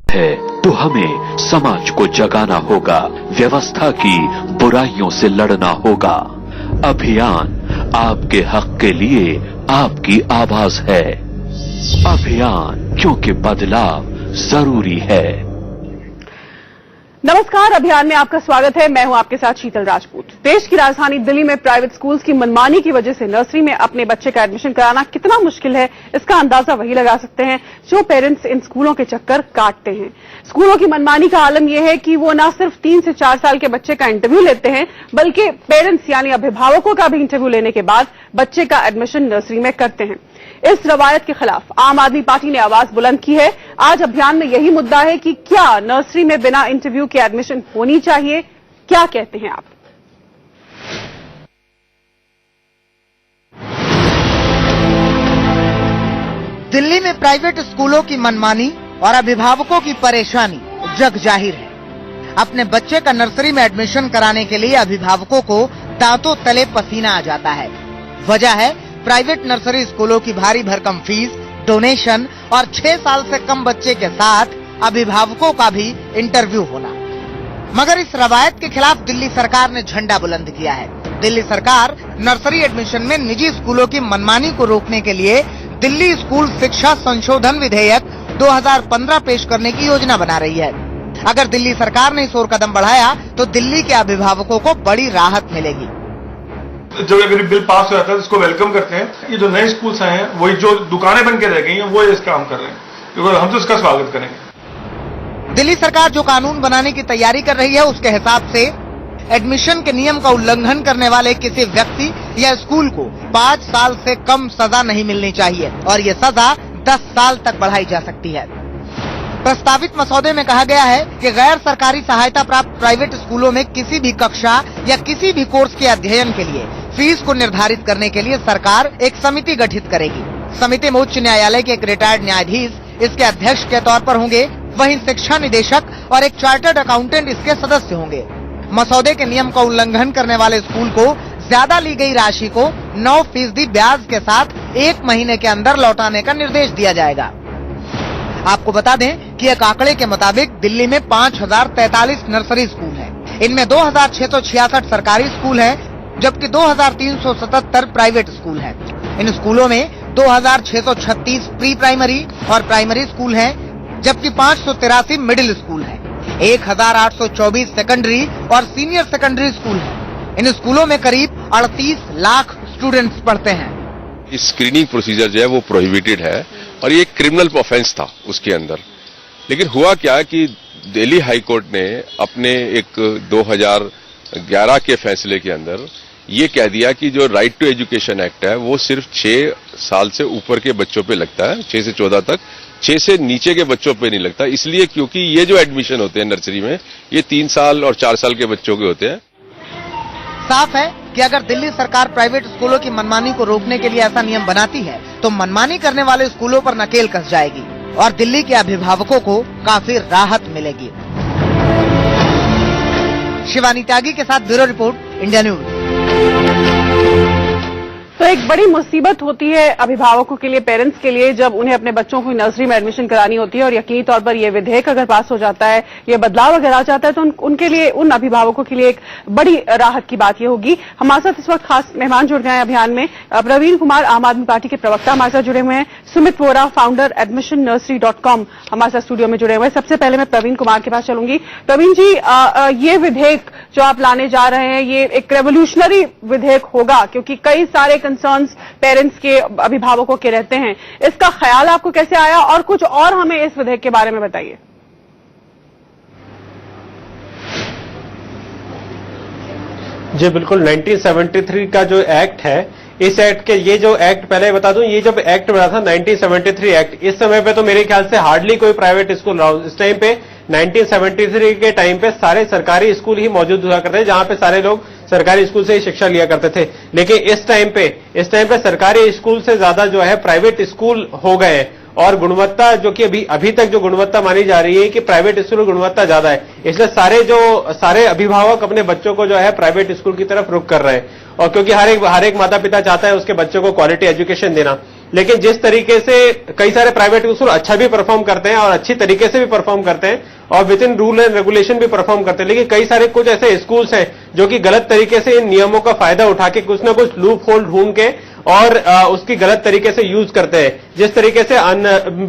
है तो हमें समाज को जगाना होगा, व्यवस्था की बुराइयों से लड़ना होगा। अभियान आपके हक के लिए आपकी आवाज है। अभियान, क्योंकि बदलाव जरूरी है। नमस्कार, अभियान में आपका स्वागत है। मैं हूं आपके साथ शीतल राजपूत। देश की राजधानी दिल्ली में प्राइवेट स्कूल्स की मनमानी की वजह से नर्सरी में अपने बच्चे का एडमिशन कराना कितना मुश्किल है, इसका अंदाजा वही लगा सकते हैं जो पेरेंट्स इन स्कूलों के चक्कर काटते हैं। स्कूलों की मनमानी का आलम यह है कि वो न सिर्फ 3 से 4 साल के बच्चे का इंटरव्यू लेते हैं, बल्कि पेरेंट्स यानी अभिभावकों का भी इंटरव्यू लेने के बाद बच्चे का एडमिशन नर्सरी में करते हैं। इस रवायत के खिलाफ आम आदमी पार्टी ने आवाज बुलंद की है। आज अभियान में यही मुद्दा है कि क्या नर्सरी में बिना इंटरव्यू के एडमिशन होनी चाहिए। क्या कहते हैं आप? दिल्ली में प्राइवेट स्कूलों की मनमानी और अभिभावकों की परेशानी जग जाहिर है। अपने बच्चे का नर्सरी में एडमिशन कराने के लिए अभिभावकों को दांतों तले पसीना आ जाता है। वजह है प्राइवेट नर्सरी स्कूलों की भारी भरकम फीस, डोनेशन और 6 साल से कम बच्चे के साथ अभिभावकों का भी इंटरव्यू होना। मगर इस रवायत के खिलाफ दिल्ली सरकार ने झंडा बुलंद किया है। दिल्ली सरकार नर्सरी एडमिशन में निजी स्कूलों की मनमानी को रोकने के लिए दिल्ली स्कूल शिक्षा संशोधन विधेयक 2015 पेश करने की योजना बना रही है। अगर दिल्ली सरकार ने इस ओर कदम बढ़ाया तो दिल्ली के अभिभावकों को बड़ी राहत मिलेगी। जब अगर बिल पास हो जाता है तो इसको वेलकम करते हैं। ये जो नए स्कूल्स आए हैं, वही जो दुकानें बन के रह गई हैं, वो इस काम कर रहे हैं, क्योंकि हम तो इसका स्वागत करेंगे। दिल्ली सरकार जो कानून बनाने की तैयारी कर रही है, उसके हिसाब से एडमिशन के नियम का उल्लंघन करने वाले किसी व्यक्ति या स्कूल को 5 साल से कम सजा नहीं मिलनी चाहिए और ये सजा 10 साल तक बढ़ाई जा सकती है। प्रस्तावित मसौदे में कहा गया है कि गैर सरकारी सहायता प्राप्त प्राइवेट स्कूलों में किसी भी कक्षा या किसी भी कोर्स के अध्ययन के लिए फीस को निर्धारित करने के लिए सरकार एक समिति गठित करेगी। समिति में उच्च न्यायालय के एक रिटायर्ड न्यायाधीश इसके अध्यक्ष के तौर पर होंगे, वहीं शिक्षा निदेशक और एक चार्टर्ड अकाउंटेंट इसके सदस्य होंगे। मसौदे के नियम का उल्लंघन करने वाले स्कूल को ज्यादा ली गई राशि को 9% ब्याज के साथ 1 महीने के अंदर लौटाने का निर्देश दिया जाएगा। आपको बता दें कि एक आंकड़े के मुताबिक दिल्ली में 5043 नर्सरी स्कूल हैं। इनमें 2666 सरकारी स्कूल हैं, जबकि 2377 प्राइवेट स्कूल हैं। इन स्कूलों में 2636 प्री प्राइमरी और प्राइमरी स्कूल हैं, जबकि 583 मिडिल स्कूल हैं। 1824 सेकेंडरी और सीनियर सेकेंडरी स्कूल हैं। इन स्कूलों में करीब 38 लाख स्टूडेंट्स पढ़ते हैं। स्क्रीनिंग प्रोसीजर जो है वो प्रोहिबिटेड है और ये क्रिमिनल ऑफेंस था उसके अंदर। लेकिन हुआ क्या कि दिल्ली हाई कोर्ट ने अपने एक 2011 के फैसले के अंदर ये कह दिया कि जो राइट टू एजुकेशन एक्ट है वो सिर्फ 6 साल से ऊपर के बच्चों पे लगता है, 6 से 14 तक, 6 से नीचे के बच्चों पे नहीं लगता। इसलिए क्योंकि ये जो एडमिशन होते हैं नर्सरी में, ये 3 साल और 4 साल के बच्चों के होते हैं। साफ है कि अगर दिल्ली सरकार प्राइवेट स्कूलों की मनमानी को रोकने के लिए ऐसा नियम बनाती है तो मनमानी करने वाले स्कूलों पर नकेल कस जाएगी और दिल्ली के अभिभावकों को काफी राहत मिलेगी। शिवानी त्यागी के साथ ब्यूरो रिपोर्ट, इंडिया न्यूज। तो एक बड़ी मुसीबत होती है अभिभावकों के लिए, पेरेंट्स के लिए, जब उन्हें अपने बच्चों को नर्सरी में एडमिशन करानी होती है और यकीनी तौर पर यह विधेयक अगर पास हो जाता है, ये बदलाव अगर आ जाता है तो उनके लिए, उन अभिभावकों के लिए एक बड़ी राहत की बात यह होगी। हमारे साथ इस वक्त खास मेहमान जुड़ गए हैं अभियान में। प्रवीण कुमार, आम आदमी पार्टी के प्रवक्ता हमारे साथ जुड़े हुए हैं। सुमित वोरा, फाउंडर admissionnursery.com, हमारे साथ स्टूडियो में जुड़े हुए हैं। सबसे पहले मैं प्रवीण कुमार के पास चलूंगी। प्रवीण जी, ये विधेयक जो आप लाने जा रहे हैं, ये एक रेवोल्यूशनरी विधेयक होगा, क्योंकि कई सारे कंसर्न्स पेरेंट्स के, अभिभावकों के रहते हैं। इसका ख्याल आपको कैसे आया और कुछ और हमें इस विधेयक के बारे में बताइए। जी बिल्कुल, 1973 का जो एक्ट है, इस एक्ट के, ये जो एक्ट पहले बता दूं, ये जब एक्ट बना था 1973 एक्ट, इस समय पे तो मेरे ख्याल से हार्डली कोई प्राइवेट स्कूल रहा। इस टाइम पे 1973 के टाइम पे सारे सरकारी स्कूल ही मौजूद हुआ करते थे, जहां पे सारे लोग सरकारी स्कूल से ही शिक्षा लिया करते थे। लेकिन इस टाइम पे सरकारी स्कूल से ज्यादा जो है प्राइवेट स्कूल हो गए और गुणवत्ता, जो कि अभी तक जो गुणवत्ता मानी जा रही है कि प्राइवेट स्कूल की गुणवत्ता ज्यादा है, इसलिए सारे अभिभावक अपने बच्चों को जो है प्राइवेट स्कूल की तरफ रुख कर रहे हैं। और क्योंकि हर एक माता पिता चाहता है उसके बच्चों को क्वालिटी एजुकेशन देना, लेकिन जिस तरीके से कई सारे प्राइवेट स्कूल अच्छा भी परफॉर्म करते हैं और अच्छी तरीके से भी परफॉर्म करते हैं और with in rule and regulation भी परफॉर्म करते हैं, लेकिन कई सारे कुछ ऐसे स्कूल्स हैं जो कि गलत तरीके से इन नियमों का फायदा उठा के कुछ ना कुछ लूप होल ढूंढ के और उसकी गलत तरीके से यूज करते हैं। जिस तरीके से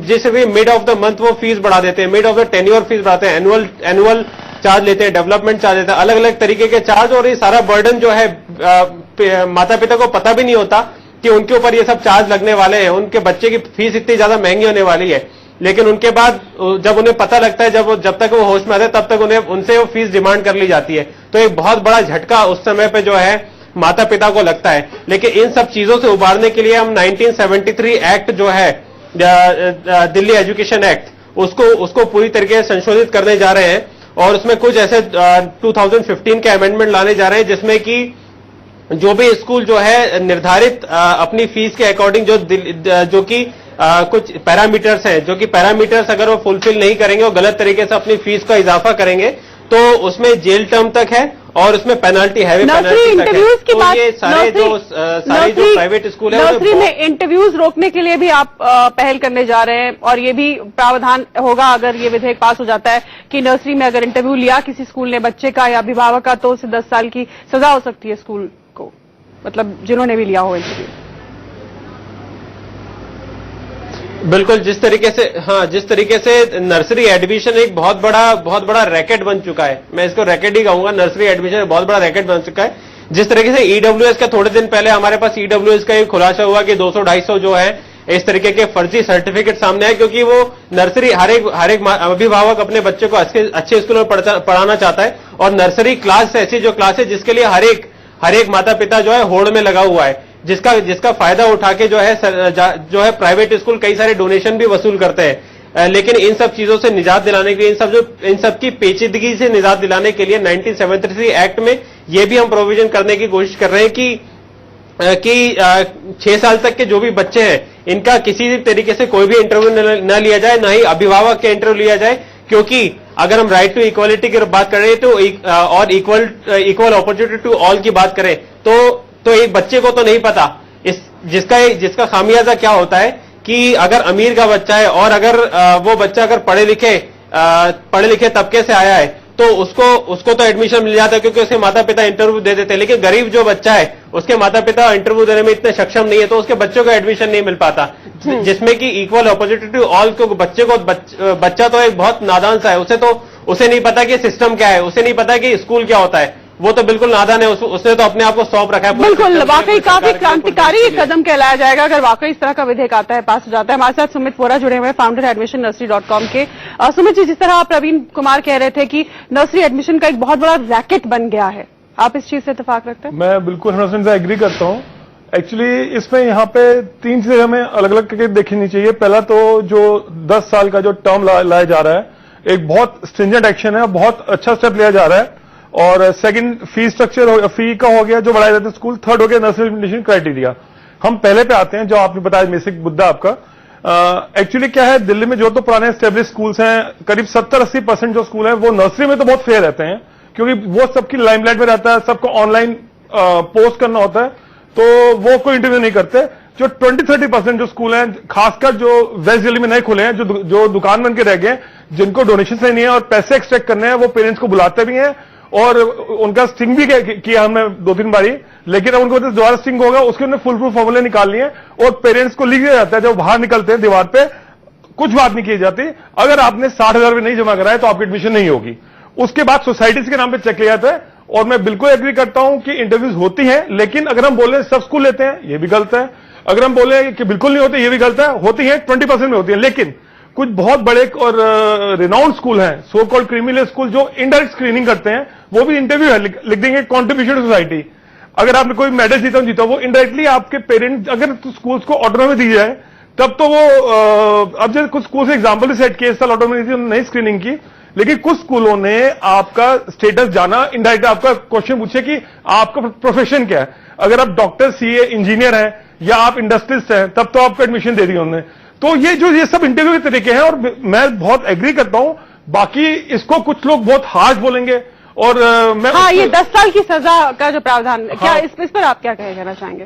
जैसे भी मिड ऑफ द मंथ वो फीस बढ़ा देते हैं, mid of the tenure fees बढ़ाते हैं, एनुअल चार्ज लेते हैं, डेवलपमेंट चार्ज लेते हैं, अलग अलग तरीके के चार्ज, और ये सारा बर्डन जो है माता पिता को पता भी नहीं होता कि उनके ऊपर ये सब चार्ज लगने वाले हैं, उनके बच्चे की फीस इतनी ज्यादा महंगी होने वाली है। लेकिन उनके बाद जब उन्हें पता लगता है, जब तक वो होश में आते हैं तब तक उनसे वो फीस डिमांड कर ली जाती है। तो एक बहुत बड़ा झटका उस समय पे जो है माता पिता को लगता है। लेकिन इन सब चीजों से उबारने के लिए हम 1973 एक्ट जो है दिल्ली एजुकेशन एक्ट, उसको पूरी तरीके से संशोधित करने जा रहे हैं और उसमें कुछ ऐसे 2015 के अमेंडमेंट लाने जा रहे हैं जिसमें कि जो भी स्कूल जो है निर्धारित अपनी फीस के अकॉर्डिंग जो कि कुछ पैरामीटर्स हैं, जो कि पैरामीटर्स अगर वो फुलफिल नहीं करेंगे और गलत तरीके से अपनी फीस का इजाफा करेंगे तो उसमें जेल टर्म तक है और उसमें पेनल्टी है, पेनल्टी तक है। की तो बात, ये सारे जो प्राइवेट स्कूल है नर्सरी में इंटरव्यूज रोकने के लिए भी आप पहल करने जा रहे हैं और ये भी प्रावधान होगा अगर ये विधेयक पास हो जाता है कि नर्सरी में अगर इंटरव्यू लिया किसी स्कूल ने बच्चे का या अभिभावक का तो उसे 10 साल की सजा हो सकती है स्कूल को, मतलब जिन्होंने भी लिया हो इंटरव्यू। बिल्कुल, जिस तरीके से नर्सरी एडमिशन एक बहुत बड़ा रैकेट बन चुका है, मैं इसको रैकेट ही कहूंगा। नर्सरी एडमिशन बहुत बड़ा रैकेट बन चुका है। जिस तरीके से ईडब्ल्यूएस का थोड़े दिन पहले हमारे पास ईडब्ल्यूएस का एक खुलासा हुआ कि 200-250 जो है इस तरीके के फर्जी सर्टिफिकेट सामने आए, क्योंकि वो नर्सरी हर एक अभिभावक अपने बच्चे को अच्छे स्कूल में पढ़ाना चाहता है और नर्सरी क्लास ऐसी जो क्लास है जिसके लिए हर एक माता पिता जो है होड़ में लगा हुआ है, जिसका फायदा उठा के जो है प्राइवेट स्कूल कई सारे डोनेशन भी वसूल करते हैं। लेकिन इन सब चीजों से निजात दिलाने के लिए, इन सब की पेचीदगी से निजात दिलाने के लिए 1973 एक्ट में ये भी हम प्रोविजन करने की कोशिश कर रहे हैं कि 6 साल तक के जो भी बच्चे हैं इनका किसी भी तरीके से कोई भी इंटरव्यू न लिया जाए, ना ही अभिभावक के इंटरव्यू लिया जाए, क्योंकि अगर हम राइट टू इक्वालिटी की बात करें तो और इक्वल अपॉर्चुनिटी टू ऑल की बात करें तो एक बच्चे को तो नहीं पता जिसका खामियाजा क्या होता है कि अगर अमीर का बच्चा है और अगर वो बच्चा अगर पढ़े लिखे तबके से आया है तो उसको तो एडमिशन मिल जाता है क्योंकि उसके माता पिता इंटरव्यू दे देते हैं। लेकिन गरीब जो बच्चा है उसके माता पिता इंटरव्यू देने में इतने सक्षम नहीं है तो उसके बच्चों को एडमिशन नहीं मिल पाता, जिसमें कि इक्वल अपॉर्चुनिटी टू ऑल को बच्चा तो एक बहुत नादान सा है, उसे नहीं पता कि सिस्टम क्या है, उसे नहीं पता कि स्कूल क्या होता है, वो तो बिल्कुल नादान है, उसने तो अपने आप को सौंप रखा है। बिल्कुल, वाकई काफी क्रांतिकारी कदम कहलाया जाएगा अगर वाकई इस तरह का विधेयक आता है, पास हो जाता है। हमारे साथ सुमित वोरा जुड़े हुए हैं, फाउंडर admissionNursery.com के। सुमित जी, जिस तरह प्रवीण कुमार कह रहे थे कि नर्सरी एडमिशन का एक बहुत बड़ा रैकेट बन गया है, आप इस चीज से इत्तेफाक रखते हैं? मैं बिल्कुल 100% से एग्री करता हूँ। एक्चुअली इसमें यहाँ पे 3 चीजें हमें अलग अलग करके देखनी चाहिए। पहला तो जो 10 साल का जो टर्म लाया जा रहा है, एक बहुत स्ट्रिंजेंट एक्शन है, बहुत अच्छा स्टेप लिया जा रहा है। और सेकंड, फी स्ट्रक्चर फी का हो गया जो बढ़ाया जाता है स्कूल। थर्ड हो गया नर्सरी एडमिशन क्राइटेरिया। हम पहले पे आते हैं जो आपने बताया बेसिक मुद्दा आपका। एक्चुअली क्या है, दिल्ली में जो तो पुराने स्टेब्लिश स्कूल्स हैं, करीब 70-80% जो स्कूल हैं वो नर्सरी में तो बहुत फेयर रहते हैं क्योंकि वो सबकी लाइमलाइट में रहता है, सबको ऑनलाइन पोस्ट करना होता है, तो वो कोई इंटरव्यू नहीं करते। जो 20-30% जो स्कूल हैं, खासकर जो वेस्ट दिल्ली में नए खुले हैं, जो दुकान बन के रह गए, जिनको डोनेशन से नहीं है और पैसे एक्सट्रैक्ट करने हैं, वो पेरेंट्स को बुलाते भी हैं और उनका स्टिंग भी किया हमने 2-3 बारी। लेकिन अब उनको दोबारा स्टिंग होगा, उसके उन्होंने फुल प्रूफ फॉर्मूले निकाल लिए और पेरेंट्स को लिख दिया जाता है, जब बाहर निकलते हैं दीवार पे कुछ बात नहीं की जाती, अगर आपने 60,000 रुपये नहीं जमा कराए तो आपकी एडमिशन नहीं होगी। उसके बाद सोसाइटीज के नाम पे चेक लिया जाता है। और मैं बिल्कुल एग्री करता हूं कि इंटरव्यूज होती हैं, लेकिन अगर हम बोले सब स्कूल लेते हैं, ये भी गलत है। अगर हम बोले कि बिल्कुल नहीं होते, ये भी गलत है। होती है 20% में होती है, लेकिन कुछ बहुत बड़े और रिनाउंड स्कूल हैं, सो कॉल्ड क्रीमी स्कूल, जो इनडायरेक्ट स्क्रीनिंग करते हैं, वो भी इंटरव्यू है, लिख देंगे कॉन्ट्रीब्यूशन टू सोसाइटी। अगर आपने कोई मेडल जीता वो इनडायरेक्टली आपके पेरेंट्स, अगर स्कूल्स को ऑटोनॉमी दी जाए तब तो वो अब जैसे कुछ स्कूल से एग्जाम्पल सेट किए, इस साल ऑटोनॉमी नहीं स्क्रीनिंग की, लेकिन कुछ स्कूलों ने आपका स्टेटस जाना, इनडायरेक्ट आपका क्वेश्चन पूछे कि आपका प्रोफेशन क्या है। अगर आप डॉक्टर, सीए, इंजीनियर हैं या आप इंडस्ट्रियलिस्ट हैं, तब तो आपको एडमिशन दे दी उन्होंने। तो ये सब इंटरव्यू के तरीके हैं और मैं बहुत एग्री करता हूं। बाकी इसको कुछ लोग बहुत हार्श बोलेंगे और मैं ये 10 साल की सजा का जो प्रावधान, क्या इस पर आप क्या कहना चाहेंगे?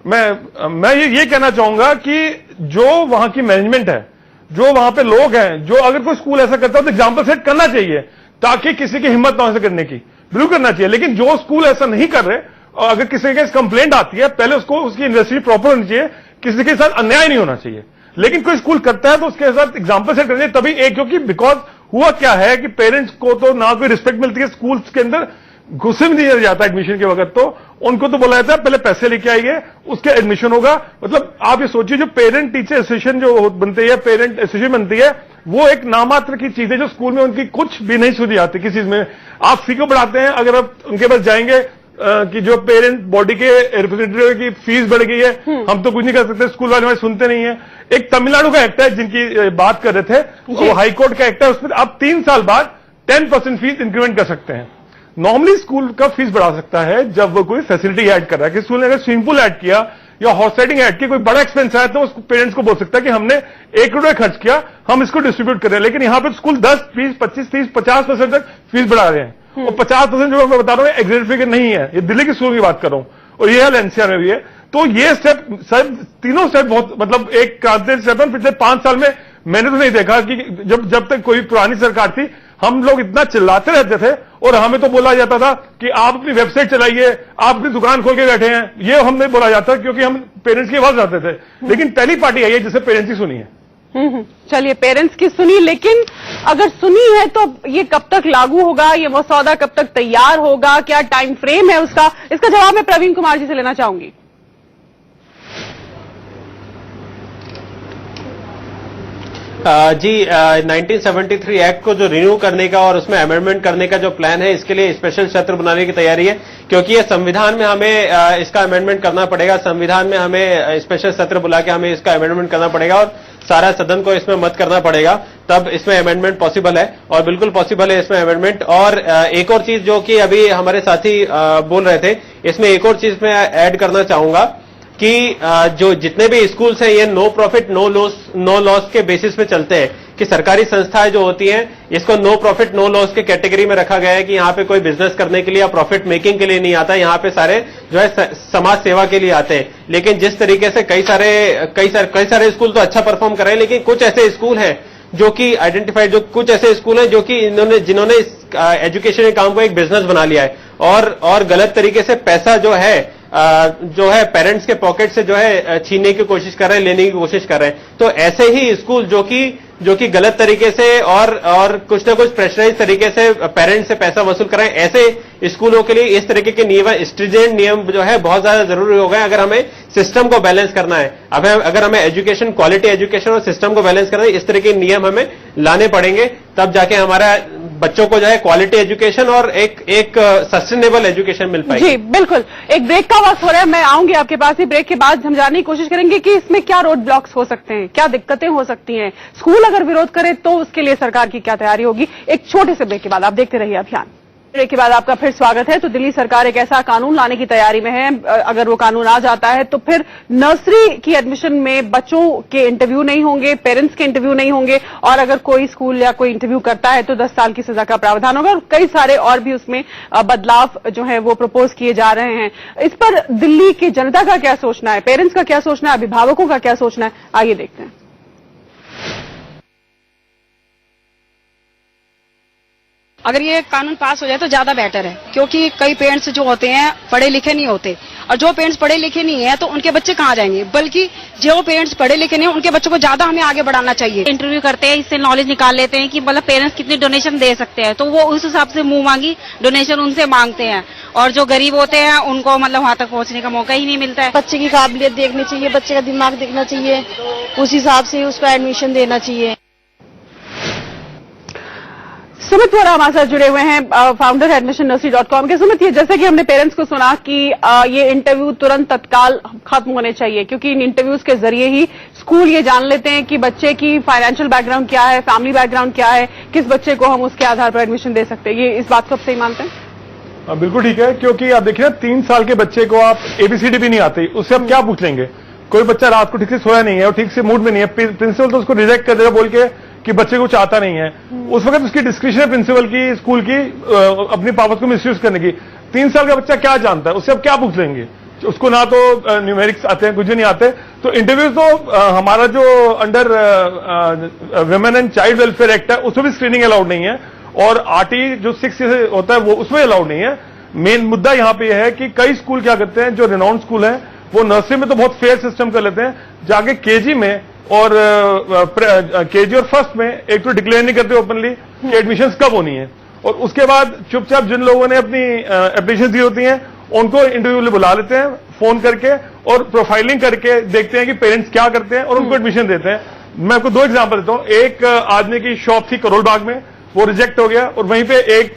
मैं ये कहना चाहूंगा कि जो वहां की मैनेजमेंट है, जो वहां पे लोग हैं, जो अगर कोई स्कूल ऐसा करता है तो एग्जाम्पल सेट करना चाहिए, ताकि किसी की हिम्मत ना हो ऐसा करने की, बिल्कुल करना चाहिए। लेकिन जो स्कूल ऐसा नहीं कर रहे, और अगर किसी के कंप्लेंट आती है, पहले उसको उसकी इन्वेस्टिगेशन प्रॉपर होनी चाहिए, किसी के साथ अन्याय नहीं होना चाहिए। लेकिन कोई स्कूल करता है तो उसके साथ एग्जाम्पल सेट करना चाहिए, तभी एक, क्योंकि बिकॉज हुआ क्या है कि पेरेंट्स को तो ना कोई रिस्पेक्ट मिलती है, स्कूल के अंदर घुसे भी नहीं जाता एडमिशन के वक्त, तो उनको तो बोला जाता है पहले पैसे लेके आइए उसके एडमिशन होगा। मतलब आप ये सोचिए, जो पेरेंट टीचर एसोसिएशन जो बनती है, पेरेंट एसोसिएशन बनती है, वो एक नामात्र की चीज है, जो स्कूल में उनकी कुछ भी नहीं सुधी आती किसी चीज में। आप फी को बढ़ाते हैं, अगर आप उनके पास जाएंगे कि जो पेरेंट बॉडी के रिप्रेजेंटेटिव की फीस बढ़ गई है, हम तो कुछ नहीं कर सकते, स्कूल वाले हमारे सुनते नहीं है। एक तमिलनाडु का एक्ट है जिनकी बात कर रहे थे, वो हाई कोर्ट का एक्ट है, उसमें आप 3 साल बाद 10% फीस इंक्रीमेंट कर सकते हैं। नॉर्मली स्कूल का फीस बढ़ा सकता है जब वो कोई फैसिलिटी ऐड कर रहा है, कि स्कूल ने अगर स्विमिंग पूल ऐड किया या हॉर्स राइडिंग ऐड किया, कोई बड़ा एक्सपेंस आया, तो उसको पेरेंट्स को बोल सकता है कि हमने 1 करोड़ खर्च किया, हम इसको डिस्ट्रीब्यूट कर रहे हैं। लेकिन यहां पर स्कूल 10, 20, 25, 30, 50% तक फीस बढ़ा रहे हैं, और 50% जो मैं बता रहा हूं एग्जैक्ट फिगर नहीं है, ये दिल्ली की स्कूल की बात कर रहा हूं, और ये हाल एनसीआर में भी है। तो ये स्टेप सर, तीनों स्टेप बहुत मतलब एक क्रांतिकारी स्टेप है। पिछले 5 साल में मैंने तो नहीं देखा कि जब तक कोई पुरानी सरकार थी, हम लोग इतना चिल्लाते रहते थे और हमें तो बोला जाता था कि आप अपनी वेबसाइट चलाइए, आप अपनी दुकान खोल के बैठे हैं, ये हमें बोला जाता, क्योंकि हम पेरेंट्स की आवाज आते थे। लेकिन पहली पार्टी आई है जिसे पेरेंट्स की सुनी है। चलिए, पेरेंट्स की सुनी, लेकिन अगर सुनी है तो ये कब तक लागू होगा, ये मसौदा कब तक तैयार होगा, क्या टाइम फ्रेम है उसका, इसका जवाब मैं प्रवीण कुमार जी से लेना चाहूंगी। जी 1973 एक्ट को जो रिन्यू करने का और उसमें अमेंडमेंट करने का जो प्लान है, इसके लिए स्पेशल सत्र बनाने की तैयारी है, क्योंकि ये संविधान में हमें इसका अमेंडमेंट करना पड़ेगा। संविधान में हमें स्पेशल सत्र बुला के हमें इसका अमेंडमेंट करना पड़ेगा और सारा सदन को इसमें मत करना पड़ेगा, तब इसमें अमेंडमेंट पॉसिबल है, और बिल्कुल पॉसिबल है इसमें अमेंडमेंट। और एक और चीज जो कि अभी हमारे साथी बोल रहे थे, इसमें एक और चीज मैं ऐड करना चाहूंगा कि जो जितने भी स्कूल्स हैं, ये नो प्रॉफिट नो लॉस के बेसिस पे चलते हैं, कि सरकारी संस्थाएं जो होती हैं, इसको नो प्रॉफिट नो लॉस के कैटेगरी में रखा गया है, कि यहाँ पे कोई बिजनेस करने के लिए या प्रॉफिट मेकिंग के लिए नहीं आता, यहाँ पे सारे जो है समाज सेवा के लिए आते हैं। लेकिन जिस तरीके से कई सारे स्कूल तो अच्छा परफॉर्म कर रहे हैं, लेकिन कुछ ऐसे स्कूल हैं जो कि आइडेंटिफाइड, जो कुछ ऐसे स्कूल हैं जो कि जिन्होंने इस एजुकेशन के काम को एक बिजनेस बना लिया है, और गलत तरीके से पैसा जो है पेरेंट्स के पॉकेट से जो है छीनने की कोशिश कर रहे हैं, लेने की कोशिश कर रहे हैं। तो ऐसे ही स्कूल जो कि गलत तरीके से और कुछ ना कुछ प्रेशराइज तरीके से पेरेंट्स से पैसा वसूल कर रहे हैं, ऐसे स्कूलों के लिए इस तरीके के नियम, स्ट्रिजेंट नियम जो है बहुत ज्यादा जरूरी हो गए, अगर हमें सिस्टम को बैलेंस करना है। अब अगर हमें एजुकेशन, क्वालिटी एजुकेशन और सिस्टम को बैलेंस करना है, इस तरह के नियम हमें लाने पड़ेंगे, तब जाके हमारा बच्चों को जो है क्वालिटी एजुकेशन और एक सस्टेनेबल एजुकेशन मिल पाएगी। जी बिल्कुल। एक ब्रेक का वक्त हो रहा है, मैं आऊंगी आपके पास ही। ब्रेक के बाद हम जानने की कोशिश करेंगे कि इसमें क्या रोड ब्लॉक्स हो सकते हैं, क्या दिक्कतें हो सकती हैं, स्कूल अगर विरोध करे तो उसके लिए सरकार की क्या तैयारी होगी। एक छोटे से ब्रेक के बाद आप देखते रहिए अभियान। ब्रेक के बाद आपका फिर स्वागत है। तो दिल्ली सरकार एक ऐसा कानून लाने की तैयारी में है, अगर वो कानून आ जाता है तो फिर नर्सरी की एडमिशन में बच्चों के इंटरव्यू नहीं होंगे, पेरेंट्स के इंटरव्यू नहीं होंगे, और अगर कोई स्कूल या कोई इंटरव्यू करता है तो 10 साल की सजा का प्रावधान होगा, और कई सारे और भी उसमें बदलाव जो है वो प्रपोज किए जा रहे हैं। इस पर दिल्ली की जनता का क्या सोचना है, पेरेंट्स का क्या सोचना है, अभिभावकों का क्या सोचना है, आइए देखते हैं। अगर ये कानून पास हो जाए तो ज्यादा बेटर है, क्योंकि कई पेरेंट्स जो होते हैं पढ़े लिखे नहीं होते, और जो पेरेंट्स पढ़े लिखे नहीं है तो उनके बच्चे कहाँ जाएंगे, बल्कि जो पेरेंट्स पढ़े लिखे नहीं है उनके बच्चों को ज्यादा हमें आगे बढ़ाना चाहिए। इंटरव्यू करते हैं, इससे नॉलेज निकाल लेते हैं कि मतलब पेरेंट्स कितनी डोनेशन दे सकते हैं, तो वो उस हिसाब से मुंह मांगी डोनेशन उनसे मांगते हैं, और जो गरीब होते हैं उनको मतलब वहां तक पहुंचने का मौका ही नहीं मिलता है। बच्चे की काबिलियत देखनी चाहिए, बच्चे का दिमाग देखना चाहिए, उस हिसाब से उसको एडमिशन देना चाहिए। सुमित वोरा हमारे साथ जुड़े हुए हैं, फाउंडर admissionNursery.com के। सुमित, ये जैसे कि हमने पेरेंट्स को सुना कि ये इंटरव्यू तुरंत तत्काल खत्म होने चाहिए, क्योंकि इन इंटरव्यूज के जरिए ही स्कूल ये जान लेते हैं कि बच्चे की फाइनेंशियल बैकग्राउंड क्या है, फैमिली बैकग्राउंड क्या है, किस बच्चे को हम उसके आधार पर एडमिशन दे सकते हैं। ये इस बात को आप सही मानते हैं? बिल्कुल ठीक है, क्योंकि आप देखिए 3 साल के बच्चे को आप ABCD भी नहीं आती, उससे आप क्या पूछ लेंगे। कोई बच्चा रात को ठीक से सोया नहीं है और ठीक से मूड में नहीं है, प्रिंसिपल तो उसको रिजेक्ट कर देगा बोल के कि बच्चे को चाहता नहीं है। उस वक्त उसकी डिस्क्रिप्शन है प्रिंसिपल की, स्कूल की, अपनी पावर को मिसयूज करने की। 3 साल का बच्चा क्या जानता है, उससे आप क्या पूछ लेंगे। उसको ना तो न्यूमेरिक्स आते हैं, कुछ नहीं आते। तो इंटरव्यूज तो हमारा जो under women and child welfare act है उसमें भी स्क्रीनिंग अलाउड नहीं है, और आरटी जो 6 से होता है वो उसमें अलाउड नहीं है। मेन मुद्दा यहाँ पे यह है कि कई स्कूल क्या करते हैं, जो रिनाउंड स्कूल हैं वो नर्सरी में तो बहुत फेयर सिस्टम कर लेते हैं, जाके केजी में और केजी और फर्स्ट में एक तो डिक्लेयर नहीं करते ओपनली कि एडमिशंस कब होनी है, और उसके बाद चुपचाप जिन लोगों ने अपनी एप्लीकेशन दी होती हैं उनको इंटरव्यू लिए बुला लेते हैं फोन करके, और प्रोफाइलिंग करके देखते हैं कि पेरेंट्स क्या करते हैं और उनको एडमिशन देते हैं। मैं आपको 2 एग्जांपल देता हूं। एक आदमी की शॉप थी करोल बाग में, वो रिजेक्ट हो गया, और वहीं पे एक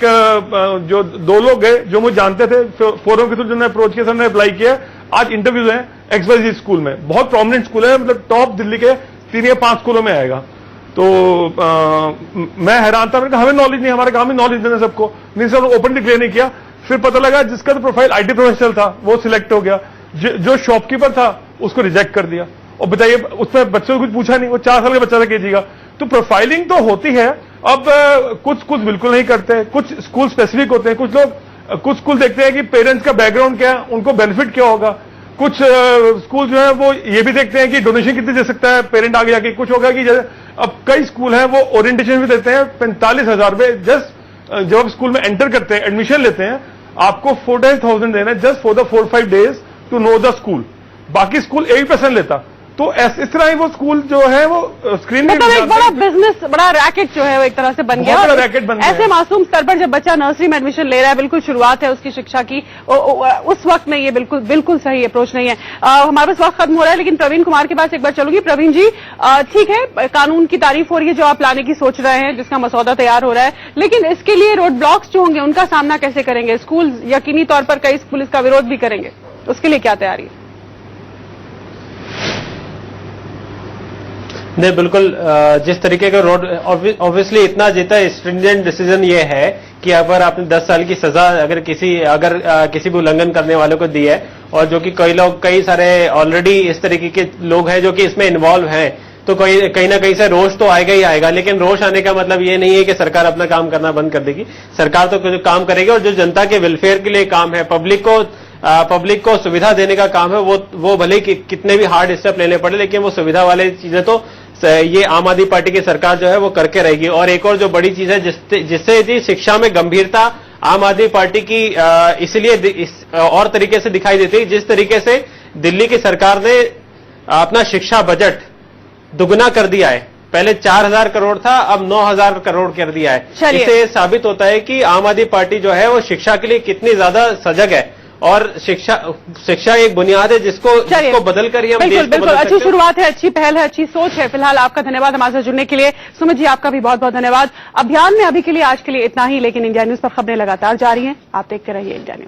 जो 2 लोग गए जो मुझे जानते थे फोरम के थ्रू, जिन्होंने अप्रोच किया, सबने अप्लाई किया। आज इंटरव्यूज हैं XYZ स्कूल में, बहुत प्रोमिनेंट स्कूल है, मतलब टॉप दिल्ली के 3 या 5 स्कूलों में आएगा। तो मैं हैरान था, मैंने कहा हमें नॉलेज नहीं, हमारे काम में नॉलेज देना सबको नहीं, सब ओपन डिक्लेयर नहीं किया। फिर पता लगा जिसका तो प्रोफाइल IT प्रोफेशनल था वो सिलेक्ट हो गया, जो शॉपकीपर था उसको रिजेक्ट कर दिया। और बताइए, उसमें बच्चों को कुछ पूछा नहीं, वो 4 साल का बच्चा था केजी का। तो प्रोफाइलिंग तो होती है। अब कुछ बिल्कुल नहीं करते, कुछ स्कूल स्पेसिफिक होते हैं, कुछ स्कूल देखते हैं कि पेरेंट्स का बैकग्राउंड क्या है, उनको बेनिफिट क्या होगा। कुछ स्कूल जो है वो ये भी देखते हैं कि डोनेशन कितनी दे सकता है पेरेंट आगे जाके। कुछ होगा कि अब कई स्कूल हैं वो ओरिएंटेशन भी देते हैं 45,000 रुपए, जस्ट जब आप स्कूल में एंटर करते हैं, एडमिशन लेते हैं, आपको 49,000 देना है just for the 4-5 days to know the school. बाकी स्कूल 1% लेता। तो इस तरह ही वो स्कूल जो है वो स्क्रीन मतलब एक बड़ा बिजनेस, बड़ा रैकेट जो है वो एक तरह से बन गया। बड़ा रैकेट बन गया। ऐसे मासूम स्तर पर जब बच्चा नर्सरी में एडमिशन ले रहा है, बिल्कुल शुरुआत है उसकी शिक्षा की, उस वक्त में ये बिल्कुल सही अप्रोच नहीं है। हमारे पास वक्त खत्म हो रहा है, लेकिन प्रवीण कुमार के पास एक बार चलूंगी। प्रवीण जी, ठीक है, कानून की तारीफ हो रही है जो आप लाने की सोच रहे हैं, जिसका मसौदा तैयार हो रहा है, लेकिन इसके लिए रोड ब्लॉक्स जो होंगे उनका सामना कैसे करेंगे? स्कूल यकीनी तौर पर कई स्कूल इसका विरोध भी करेंगे, उसके लिए क्या तैयारी है? नहीं, बिल्कुल। जिस तरीके का रोड, ऑब्वियसली इतना जितना स्ट्रिंजेंट डिसीजन ये है कि अगर आपने 10 साल की सजा अगर किसी भी उल्लंघन करने वालों को दी है, और जो कि कई सारे ऑलरेडी इस तरीके के लोग हैं जो कि इसमें इन्वॉल्व हैं, तो कहीं ना कहीं से रोष तो आएगा ही आएगा। लेकिन रोष आने का मतलब ये नहीं है कि सरकार अपना काम करना बंद कर देगी। सरकार तो कुछ काम करेगी, और जो जनता के वेलफेयर के लिए काम है, पब्लिक को सुविधा देने का काम है, वो भले कितने भी हार्ड स्टेप लेने पड़े, लेकिन वो सुविधा वाले चीजें तो ये आम आदमी पार्टी की सरकार जो है वो करके रहेगी। और एक और जो बड़ी चीज है जिससे शिक्षा में गंभीरता आम आदमी पार्टी की इसलिए और तरीके से दिखाई देती है, जिस तरीके से दिल्ली की सरकार ने अपना शिक्षा बजट दुगना कर दिया है। पहले 4,000 करोड़ था, अब 9,000 करोड़ कर दिया है। इससे साबित होता है कि आम आदमी पार्टी जो है वो शिक्षा के लिए कितनी ज्यादा सजग है, और शिक्षा एक बुनियाद है जिसको बदल कर ही हम देश को बिल्कुल अच्छी शुरुआत है, अच्छी पहल है, अच्छी सोच है। फिलहाल आपका धन्यवाद हमारे साथ जुड़ने के लिए। सुमित जी, आपका भी बहुत बहुत धन्यवाद। अभियान में अभी के लिए आज के लिए इतना ही, लेकिन इंडिया न्यूज पर खबरें लगातार जारी हैं, आप देखते रहिए इंडिया न्यूज।